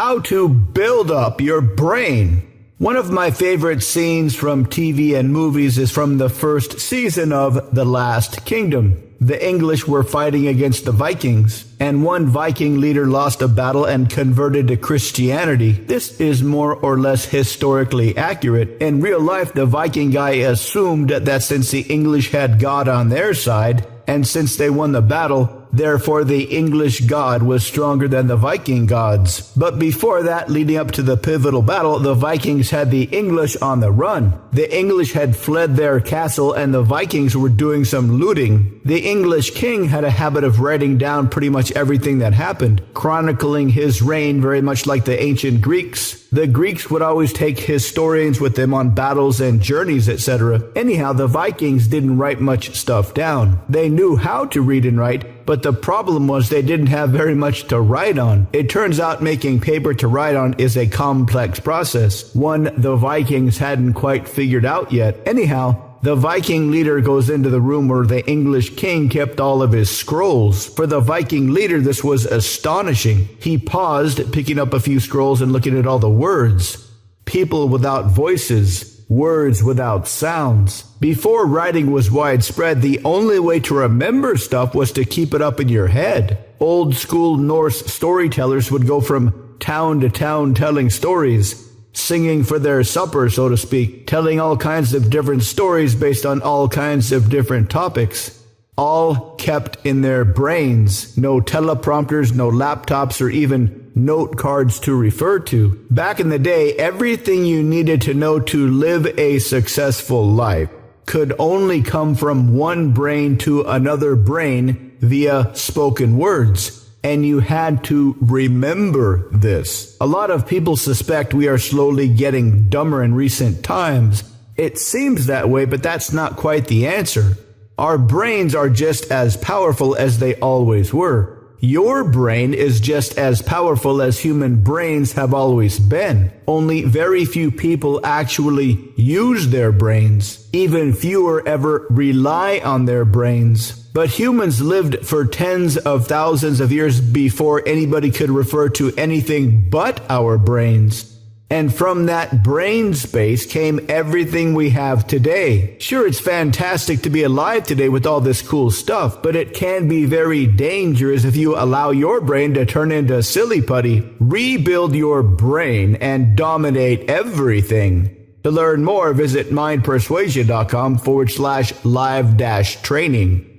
How to build up your brain. One of my favorite scenes from TV and movies is from the first season of The Last Kingdom. The English were fighting against the Vikings, and one Viking leader lost a battle and converted to Christianity. This is more or less historically accurate. In real life, the Viking guy assumed that since the English had God on their side, and since they won the battle, therefore the English god was stronger than the Viking gods. But before that, leading up to the pivotal battle, the Vikings had the English on the run. The English had fled their castle and the Vikings were doing some looting. The English king had a habit of writing down pretty much everything that happened, chronicling his reign very much like the ancient Greeks. The Greeks would always take historians with them on battles and journeys, etc. Anyhow, the Vikings didn't write much stuff down. They knew how to read and write, but the problem was they didn't have very much to write on. It turns out making paper to write on is a complex process, one the Vikings hadn't quite figured out yet. Anyhow, the Viking leader goes into the room where the English king kept all of his scrolls. For the Viking leader, this was astonishing. He paused, picking up a few scrolls and looking at all the words. People without voices, words without sounds. Before writing was widespread, the only way to remember stuff was to keep it up in your head. Old school Norse storytellers would go from town to town telling stories, singing for their supper, so to speak, telling all kinds of different stories based on all kinds of different topics, all kept in their brains. No teleprompters, no laptops, or even note cards to refer to. Back in the day, everything you needed to know to live a successful life could only come from one brain to another brain via spoken words. And you had to remember this. A lot of people suspect we are slowly getting dumber in recent times. It seems that way, but that's not quite the answer. Our brains are just as powerful as they always were. Your brain is just as powerful as human brains have always been. Only very few people actually use their brains. Even fewer ever rely on their brains. But humans lived for tens of thousands of years before anybody could refer to anything but our brains. And from that brain space came everything we have today. Sure, it's fantastic to be alive today with all this cool stuff, but it can be very dangerous if you allow your brain to turn into silly putty. Rebuild your brain and dominate everything. To learn more, visit mindpersuasion.com/live-training.